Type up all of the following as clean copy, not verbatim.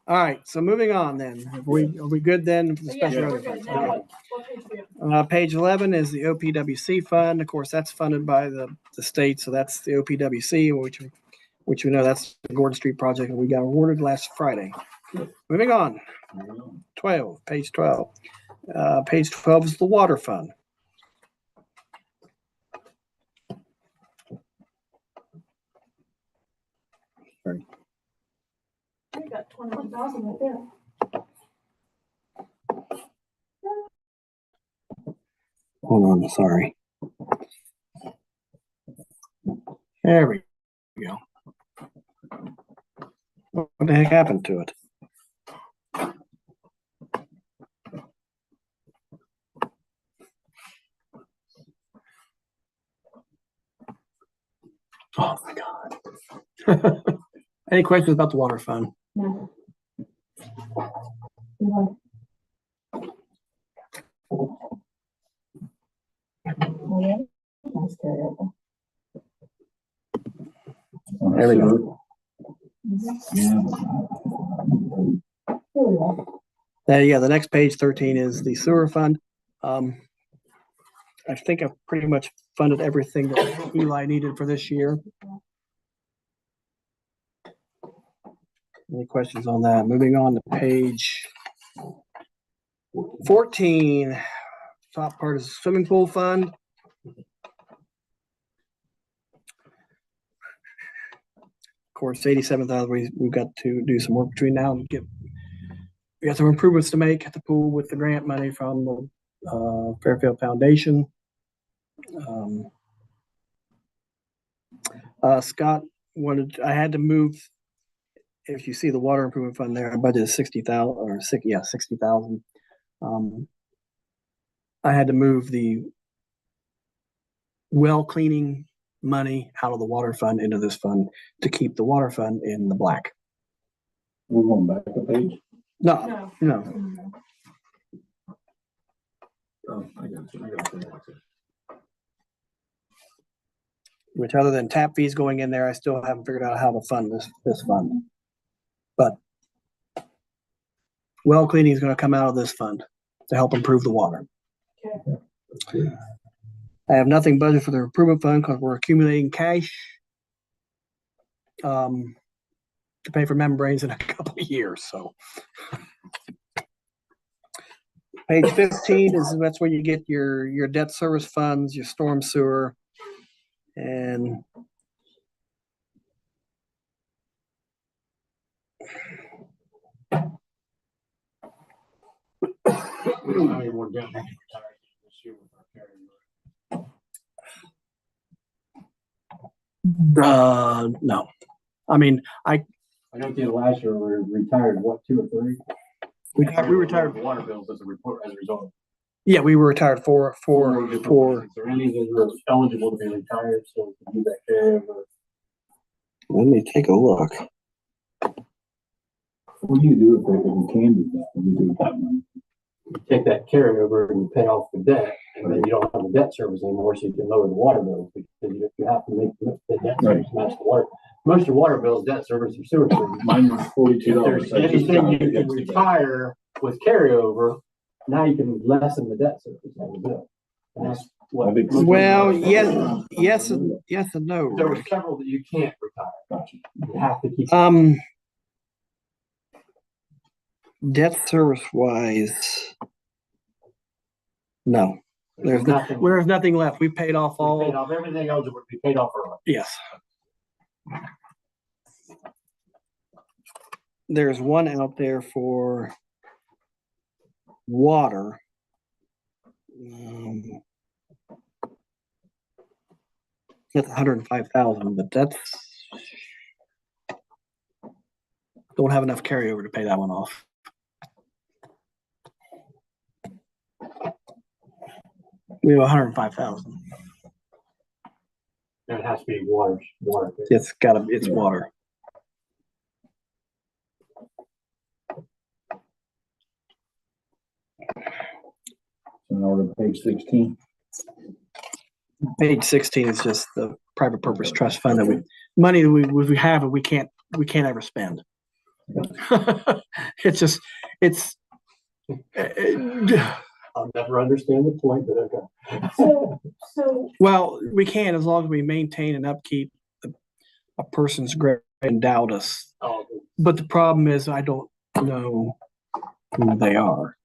All right, so moving on then. Are we good then for the special road fund? Page 11 is the OPWC fund. Of course, that's funded by the state, so that's the OPWC, which we know that's the Gordon Street project, and we got awarded last Friday. Moving on, 12, page 12. Page 12 is the water fund. Sorry. You got 21,000 right there. Hold on, sorry. There we go. What the heck happened to it? Oh my God. Any questions about the water fund? No. There we go. Yeah, the next page 13 is the sewer fund. I think I've pretty much funded everything that Eli needed for this year. Any questions on that? Moving on to page 14. Top part is the swimming pool fund. Of course, 87,000. We've got to do some work between now and we got some improvements to make at the pool with the grant money from the Fairfield Foundation. Scott wanted. I had to move. If you see the water improvement fund there, I budgeted 60,000 or 60,000. I had to move the well cleaning money out of the water fund into this fund to keep the water fund in the black. We're going back a page. No. Oh, I got you. Which, other than tap fees going in there, I still haven't figured out how to fund this fund. But well cleaning is going to come out of this fund to help improve the water. Okay. I have nothing budgeted for the improvement fund because we're accumulating cash to pay for membranes in a couple of years. So page 15 that's where you get your debt service funds, your storm sewer, and no. I mean, I know at the end of last year we retired, what, 2 or 3? We retired water bills as a result. Yeah, we were retired for. Is there any that were eligible to be retired so we can do that carryover? Let me take a look. What do you do if you can do that? What do you do with that money? You take that carryover and you pay off the debt, and then you don't have the debt service anymore, so you can lower the water bills because you have to make the debt service match the water. Most of your water bills, debt service, or sewer service. Mine was $42. If there's anything you can retire with carryover, now you can lessen the debt service on the bill. And that's what. Well, yes and no. There were several that you can't retire. You have to keep. Debt service wise, no. There's nothing left. We paid off all. We paid off everything else that would be paid off early. Yes. There's one out there for water. That's 105,000, but that's don't have enough carryover to pay that one off. We have 105,000. And it has to be water. It's water. So now we're to page 16. Page 16 is just the private purpose trust fund money that we have and we can't ever spend. It's just, it's, I'll never understand the point, but okay. So, well, we can as long as we maintain and upkeep a person's grade and doubt us. Oh, But the problem is I don't know who they are.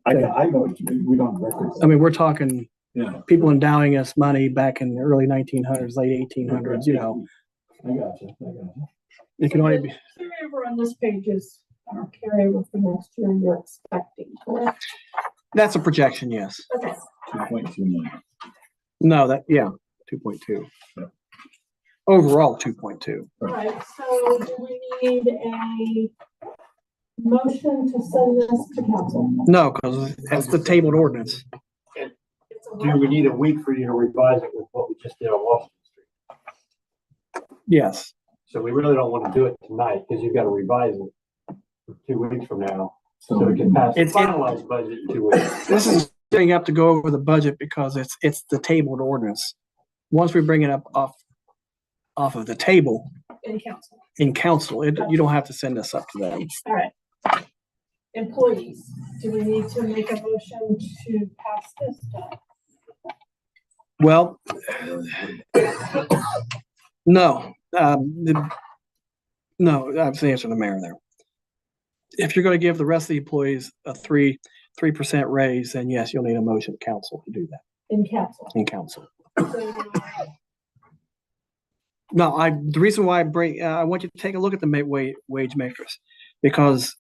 I know what you mean. We don't have records. I mean, we're talking Yeah. people endowing us money back in the early 1900s, late 1800s, you know. I got you. It can only be, carryover on this page is our carryover for next year you're expecting, correct? that's a projection, yes. Okay. 2.2 million. No, 2.2. Yeah. Overall, 2.2. Right, so do we need a motion to send this to council? No, because that's the tabled ordinance. It's a Do we need a week for you to revise it with what we just did on Washington Street? Yes. So we really don't want to do it tonight because you've got to revise it for 2 weeks from now. So we can pass the It's- finalized budget in 2 weeks. This is getting up to go over the budget because it's the tabled ordinance. Once we bring it up off of the table in council. in council, you don't have to send us up to them. All right. Employees, do we need to make a motion to pass this down? Well, no, no, I was answering the mayor there. If you're going to give the rest of the employees a 3% raise, then yes, you'll need a motion to council to do that In council. in council. So, No, the reason why I want you to take a look at the wage matrix because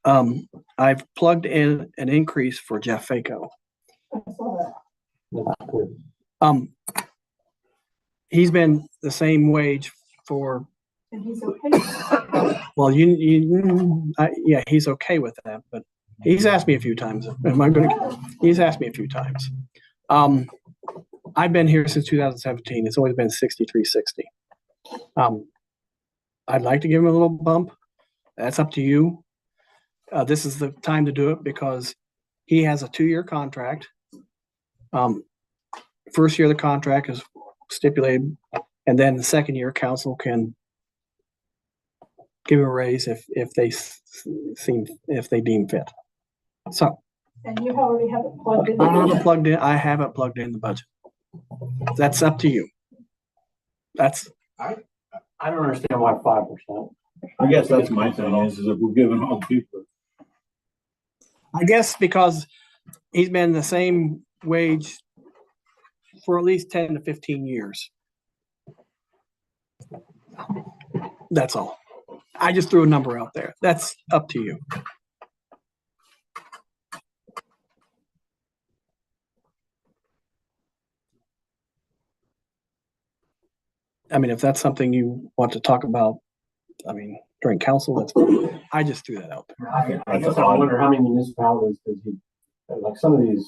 I've plugged in an increase for Jeff Faco. I saw that. That's good. He's been the same wage for, And he's okay. well, yeah, he's okay with that, but he's asked me a few times. He's asked me a few times. I've been here since 2017. It's always been 6360. I'd like to give him a little bump. That's up to you. This is the time to do it because he has a 2-year contract. First year of the contract is stipulated, and then the second year council can give him a raise if they deem fit. So And you already have it plugged in. I have it plugged in the budget. That's up to you. I don't understand why 5%. I guess that's my thing is if we're giving all people. I guess because he's been the same wage for at least 10 to 15 years. That's all. I just threw a number out there. That's up to you. I mean, if that's something you want to talk about, I mean, during council, I just threw that out there. I guess I wonder how many municipalities does he, like some of these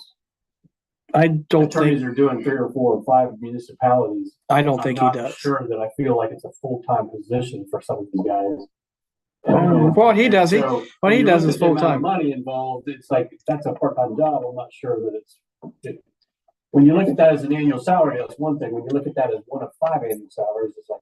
I don't attorneys think, are doing 3 or 4 or 5 municipalities. I don't think he I'm does. not sure that I feel like it's a full-time position for some of these guys. What he does, So, what when he you does look is at the amount of full-time. Money involved, it's like, if that's a part-time job, I'm not sure that when you look at that as an annual salary, that's one thing. When you look at that as one of 5 annual salaries, it's like,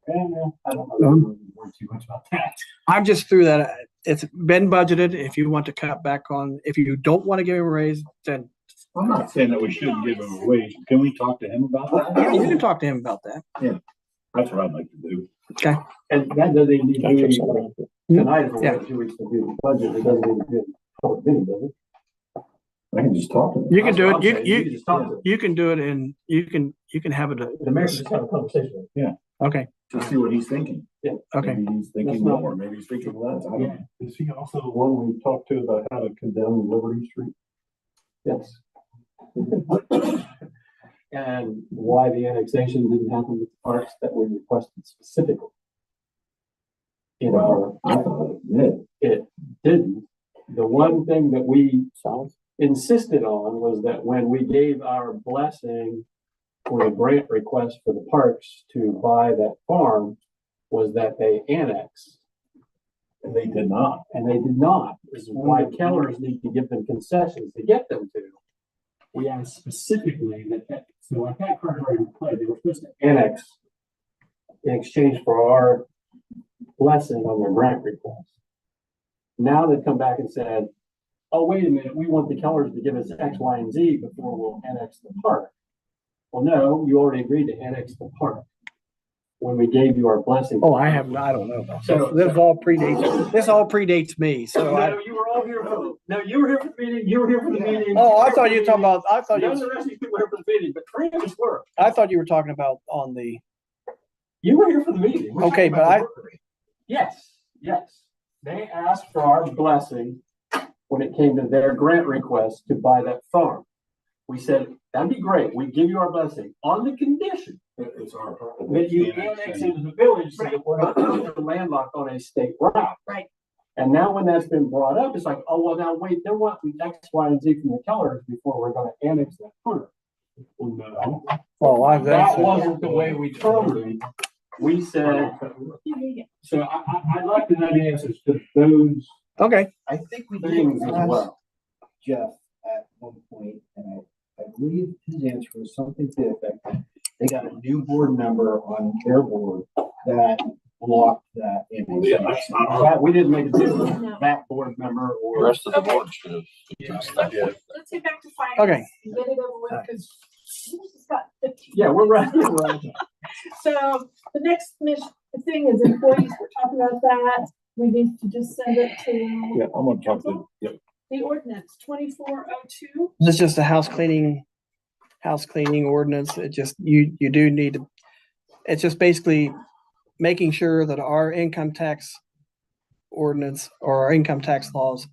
I don't know too much about that. I just threw that. It's been budgeted. If you want to cut back on, if you don't want to give him a raise, then I'm not saying that we shouldn't give him a wage. Can we talk to him about yeah, you that? can talk to him about that. That's what I'd like to do. Okay. And that doesn't even need to be tonight, if we Yeah. have 2 weeks to do the budget, it doesn't need to be a public meeting, does it? I can just talk to him. You can do That's what it. I'm saying. can just talk to them. You can do it, and you can have it. The mayor just have a conversation with them. Okay. To see what he's thinking. Okay. Maybe he's thinking That's not- more, maybe he's thinking less. I don't know. Is he also the one we talked to about how to condemn Liberty Street? Yes. And why the annexation didn't happen with the parks that we requested specifically. In our, I thought it did. it didn't. The one thing that we insisted on was that when we gave our blessing for the grant request for the parks to buy that farm, was that they annex. And they did not. And they did not. This is why Kellers need to give them concessions to get them to. We asked specifically that So I can't correct where you play. They were supposed to annex in exchange for our blessing on their grant request. Now they've come back and said, oh, wait a minute, we want the Kellers to give us X, Y, and Z before we'll annex the park. Well, no, you already agreed to annex the park when we gave you our blessing. Oh, I don't know about So- that. This all predates me, so No, you were all here for, no, you were here for the meeting, you were here for the meeting. oh, I thought you were talking about, None of the rest of you people were here for the meeting, but three of us were. I thought you were talking about on the, You were here for the meeting. We're Okay, talking but about I- the workery. Yes. They asked for our blessing when it came to their grant request to buy that farm. We said, that'd be great. We give you our blessing on the condition It's our property. that you annex into the village so that we're not landlocked on a state route. Right. And now when that's been brought up, it's like, oh, well, now wait, they're wanting X, Y, and Z from the Kellers before we're gonna annex that corner. Well, no, well, that wasn't the way we told them. We said, so I'd like to know the answers to those okay. I think we did things as ask well. Jeff at one point, and I believe his answer was something to the effect, they got a new board member on their board that blocked that. Yeah, that's not our. That, we didn't make a decision, No. that board member The or. rest of the Okay. board should have. addressed that. Let's get back to finance. Okay. and Get it over with, because it's got 15. Yeah, we're right. We're right. So the next thing is employees. We're talking about that. We need to just send it to Yeah, I'm gonna talk to, yep. the ordinance 2402. This is just a house cleaning ordinance. It just, you do need to, it's just basically making sure that our income tax ordinance or our income tax laws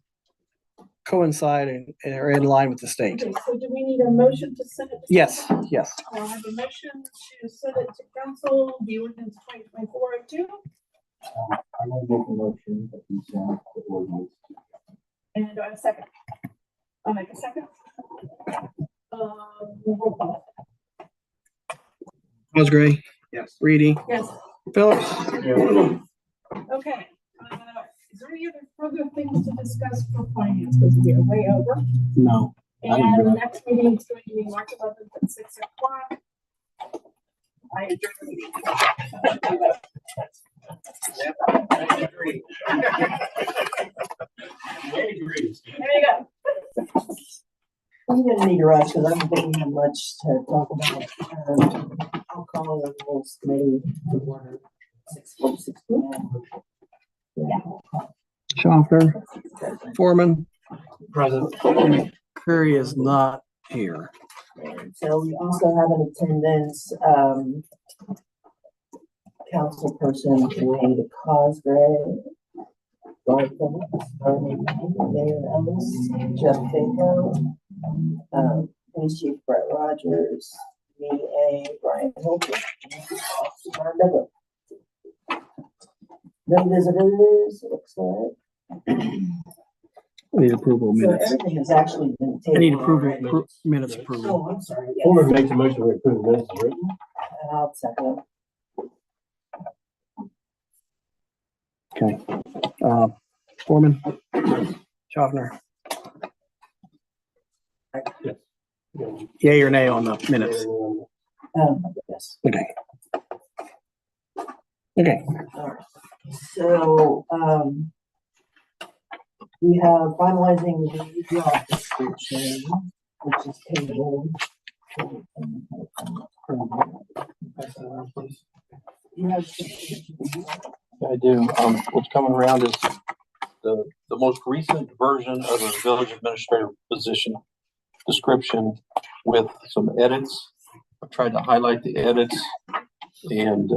coincide and are in line with the state. Okay, so do we need a motion to send it? To Yes, council? yes. I have a motion to send it to council, the ordinance 202402. I will make a motion that we send the ordinance. And do I have a second? I'll make a second. Roll call. Osgray. Yes. Reedy. Yes, Phillips. okay. Is there any other further things to discuss for finance? Because we are way over. No. I didn't And do the that. next meeting is going to be March 11th at 6 o'clock. I adjourn the meeting. I agree. I agree. There you go. I'm gonna need to rush because I don't think we have much to talk about. I'll call the rules committee to order 6:46 p.m. Schaffner. Foreman. Present. Curry is not here. So we also have in attendance, councilperson Wade Cosgray, Garth Phillips, Mayor Ellis, Jeff Finko, Police Chief Brett Rogers, me, Brian Holton, and Mark Douglas. No visitors, it looks like. I need approval of So minutes. everything has actually been tabled. I need approval, already. minutes approval. Oh, I'm sorry. yes. Foreman makes a motion to approve the minutes as written. I'll second it. Okay. Foreman. Schaffner. Yay or nay on the minutes? Yes. Okay. Okay. So, we have finalizing the job description, which is tabled. You have. I do. What's coming around is the most recent version of the village administrator position description with some edits. I tried to highlight the edits and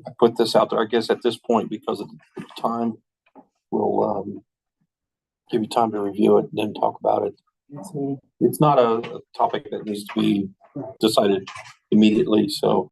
I put this out there, I guess at this point, because of the time, we'll give you time to review it and then talk about it. It's not a topic that needs to be decided immediately, so